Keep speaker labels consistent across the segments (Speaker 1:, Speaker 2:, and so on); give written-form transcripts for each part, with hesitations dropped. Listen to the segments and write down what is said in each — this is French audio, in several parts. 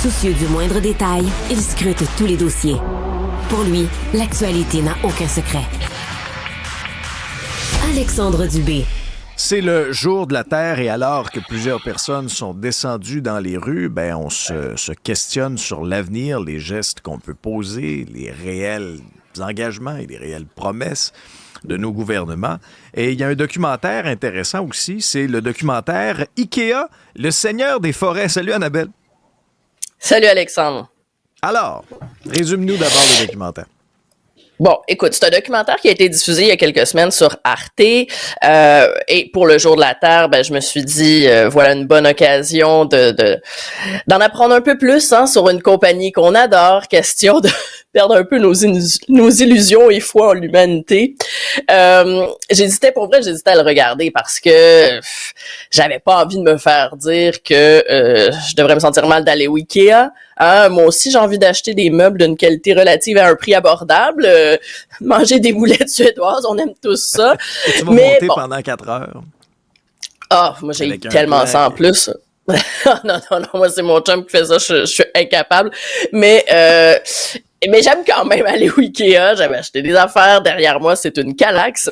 Speaker 1: Soucieux du moindre détail, il scrute tous les dossiers. Pour lui, l'actualité n'a aucun secret. Alexandre Dubé.
Speaker 2: C'est le jour de la Terre et alors que plusieurs personnes sont descendues dans les rues, on se questionne sur l'avenir, les gestes qu'on peut poser, les réels engagements et les réelles promesses de nos gouvernements. Et il y a un documentaire intéressant aussi, c'est le documentaire IKEA, le Seigneur des forêts. Salut Annabelle.
Speaker 3: Salut Alexandre.
Speaker 2: Alors, résume-nous d'abord le documentaire.
Speaker 3: Bon, écoute, c'est un documentaire qui a été diffusé il y a quelques semaines sur Arte. Et pour le Jour de la Terre, je me suis dit, voilà une bonne occasion d'en apprendre un peu plus sur une compagnie qu'on adore, question de perdre un peu nos illusions et foi en l'humanité. J'hésitais à le regarder parce que j'avais pas envie de me faire dire que je devrais me sentir mal d'aller au Ikea. Moi aussi, j'ai envie d'acheter des meubles d'une qualité relative à un prix abordable. Manger des boulettes suédoises, on aime tous ça.
Speaker 2: Et tu vas monter pendant 4 heures.
Speaker 3: Ah, moi, j'ai tellement ça en plus. non, moi, c'est mon chum qui fait ça, je suis incapable. Mais j'aime quand même aller au Ikea. J'avais acheté des affaires. Derrière moi, c'est une Kallax.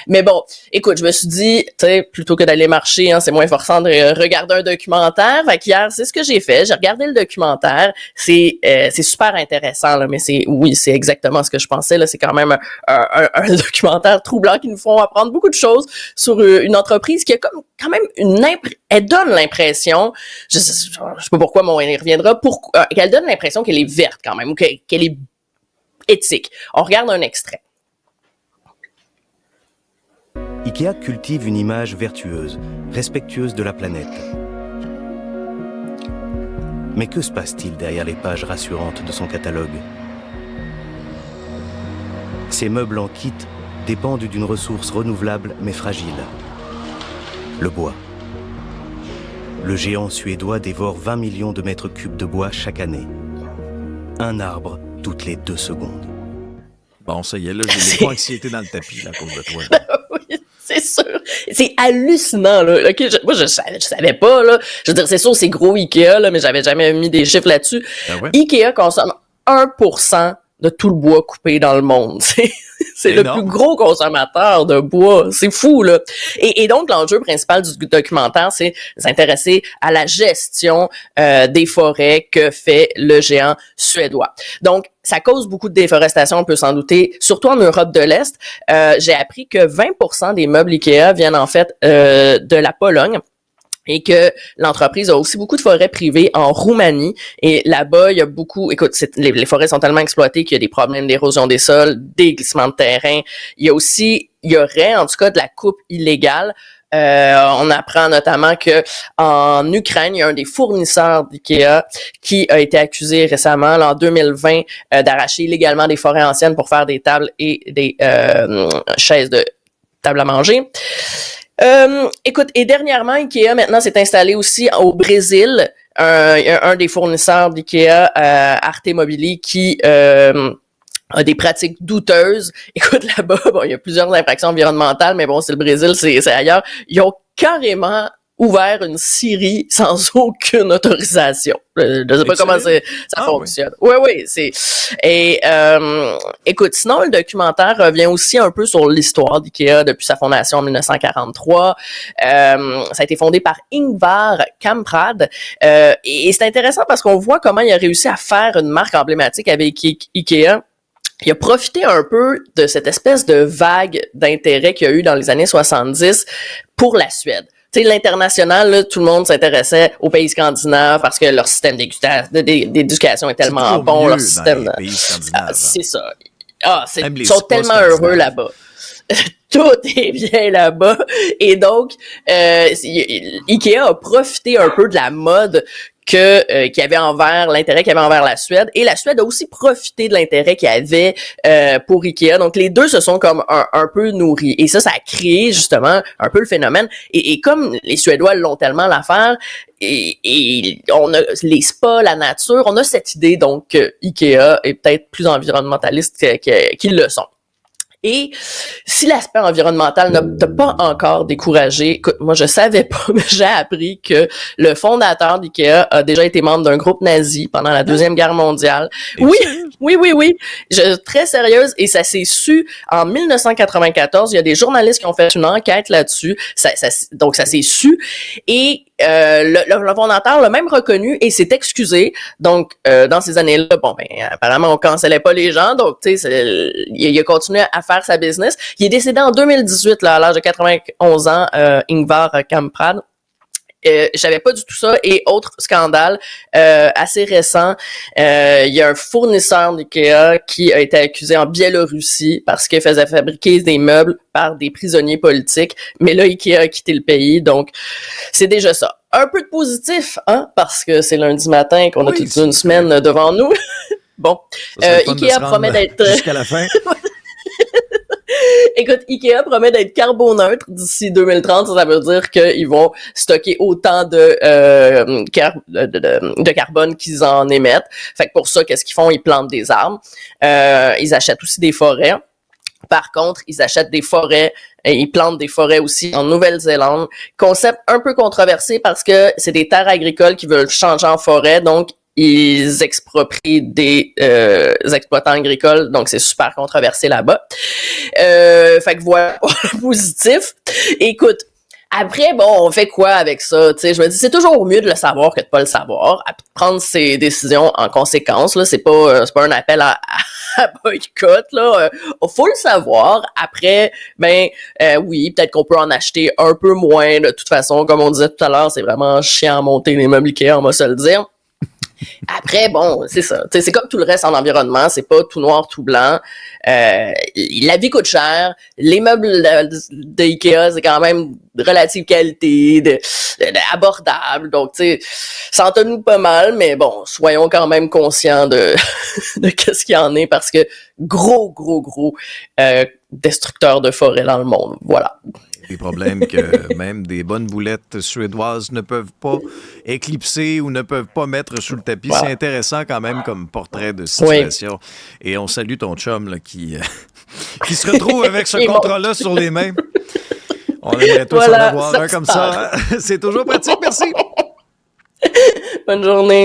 Speaker 3: Mais bon, écoute, je me suis dit, tu sais, plutôt que d'aller marcher, c'est moins forçant de regarder un documentaire. Fait qu'hier, c'est ce que j'ai fait. J'ai regardé le documentaire. C'est super intéressant, là, mais c'est exactement ce que je pensais, là. C'est quand même un documentaire troublant qui nous font apprendre beaucoup de choses sur une entreprise qui a quand même elle donne l'impression, je sais pas pourquoi, mais on y reviendra, qu'elle donne l'impression qu'elle est verte quand même, ou qu'elle est éthique. On regarde un extrait.
Speaker 4: IKEA cultive une image vertueuse, respectueuse de la planète. Mais que se passe-t-il derrière les pages rassurantes de son catalogue? Ces meubles en kit dépendent d'une ressource renouvelable mais fragile. Le bois. Le géant suédois dévore 20 millions de mètres cubes de bois chaque année. Un arbre toutes les 2 secondes.
Speaker 2: Bon, ça y est, là, j'ai les anxiétés dans le tapis là, à cause de toi.
Speaker 3: Oui, c'est sûr. C'est hallucinant, là. Okay, moi, je savais pas, là. Je veux dire, c'est sûr, c'est gros Ikea, là, mais j'avais jamais mis des chiffres là-dessus.
Speaker 2: Ouais.
Speaker 3: Ikea consomme 1% de tout le bois coupé dans le monde. C'est le plus gros consommateur de bois. C'est fou, là. Et donc, l'enjeu principal du documentaire, c'est s'intéresser à la gestion des forêts que fait le géant suédois. Donc, ça cause beaucoup de déforestation, on peut s'en douter, surtout en Europe de l'Est. J'ai appris que 20% des meubles Ikea viennent en fait de la Pologne. Et que l'entreprise a aussi beaucoup de forêts privées en Roumanie. Et là-bas, il y a beaucoup... Écoute, les forêts sont tellement exploitées qu'il y a des problèmes d'érosion des sols, des glissements de terrain. Il y aurait, en tout cas, de la coupe illégale. On apprend notamment que en Ukraine, il y a un des fournisseurs d'IKEA qui a été accusé récemment, là, en 2020, d'arracher illégalement des forêts anciennes pour faire des tables et des chaises de table à manger. Écoute, et dernièrement, IKEA maintenant s'est installé aussi au Brésil. Un des fournisseurs d'IKEA, Arte Mobili, qui a des pratiques douteuses. Écoute, là-bas, il y a plusieurs infractions environnementales, mais bon, c'est le Brésil, c'est ailleurs. Ils ont carrément ouvert une scierie sans aucune autorisation. Je ne sais pas comment ça fonctionne. Oui, c'est... Et écoute, sinon, le documentaire revient aussi un peu sur l'histoire d'IKEA depuis sa fondation en 1943. Ça a été fondé par Ingvar Kamprad. Et c'est intéressant parce qu'on voit comment il a réussi à faire une marque emblématique avec IKEA. Il a profité un peu de cette espèce de vague d'intérêt qu'il y a eu dans les années 70 pour la Suède. Tu sais, l'international, là, tout le monde s'intéressait aux pays scandinaves parce que leur système d'éducation est tellement bon. Leur système,
Speaker 2: pays scandinaves,
Speaker 3: c'est ça. Ils sont tellement heureux là-bas. Tout est bien là-bas. Et donc, IKEA a profité un peu de la mode qu'il y avait l'intérêt qu'il y avait envers la Suède, et la Suède a aussi profité de l'intérêt qu'il y avait pour IKEA. Donc les deux se sont comme un peu nourris, et ça a créé justement un peu le phénomène. Et comme les Suédois l'ont tellement l'affaire, et on a les spas, la nature, on a cette idée donc que IKEA est peut-être plus environnementaliste qu'ils le sont. Et si l'aspect environnemental n'a t'a pas encore découragé, écoute, moi je savais pas, mais j'ai appris que le fondateur d'IKEA a déjà été membre d'un groupe nazi pendant la Deuxième Guerre mondiale. Oui, oui. Très sérieuse, et ça s'est su en 1994. Il y a des journalistes qui ont fait une enquête là-dessus. Donc ça s'est su. Et le fondateur l'a même reconnu et s'est excusé. Donc, dans ces années-là, apparemment, on cancellait pas les gens. Donc, tu sais, il a continué à faire sa business. Il est décédé en 2018, là, à l'âge de 91 ans, Ingvar Kamprad. Je savais pas du tout ça. Et autre scandale assez récent, il y a un fournisseur d'IKEA qui a été accusé en Biélorussie parce qu'il faisait fabriquer des meubles par des prisonniers politiques. Mais là, IKEA a quitté le pays, donc c'est déjà ça. Un peu de positif, hein, parce que c'est lundi matin qu'on a toute une semaine devant nous. Bon, IKEA promet d'être
Speaker 2: jusqu'à la fin.
Speaker 3: Écoute, IKEA promet d'être carboneutre d'ici 2030. Ça veut dire qu'ils vont stocker autant de carbone qu'ils en émettent. Fait que pour ça, qu'est-ce qu'ils font? Ils plantent des arbres. Ils achètent aussi des forêts. Par contre, ils achètent des forêts et ils plantent des forêts aussi en Nouvelle-Zélande. Concept un peu controversé parce que c'est des terres agricoles qui veulent changer en forêt. Donc, ils exproprient des exploitants agricoles, donc c'est super controversé là-bas. Fait que voilà, positif. Écoute, après, on fait quoi avec ça? Tu sais, je me dis, c'est toujours mieux de le savoir que de pas le savoir. À prendre ses décisions en conséquence, là, c'est pas un appel à boycott, là. Faut le savoir. Après, oui, peut-être qu'on peut en acheter un peu moins. De toute façon, comme on disait tout à l'heure, c'est vraiment chiant à monter les meubles Ikea, on va se le dire. Après, c'est ça. T'sais, c'est comme tout le reste en environnement, c'est pas tout noir, tout blanc. La vie coûte cher. Les meubles de IKEA, c'est quand même de relative qualité, abordable. Donc, tu sais, sentons-nous pas mal, mais soyons quand même conscients de qu'est-ce qu'il y en est, parce que gros destructeurs de forêt dans le monde. Voilà.
Speaker 2: Des problèmes que même des bonnes boulettes suédoises ne peuvent pas éclipser ou ne peuvent pas mettre sous le tapis. Wow. C'est intéressant quand même comme portrait de situation. Oui. Et on salue ton chum là, qui se retrouve avec ce contrat-là sur les mains. On aimerait tous en avoir un comme ça. Hein? C'est toujours pratique. Merci.
Speaker 3: Bonne journée.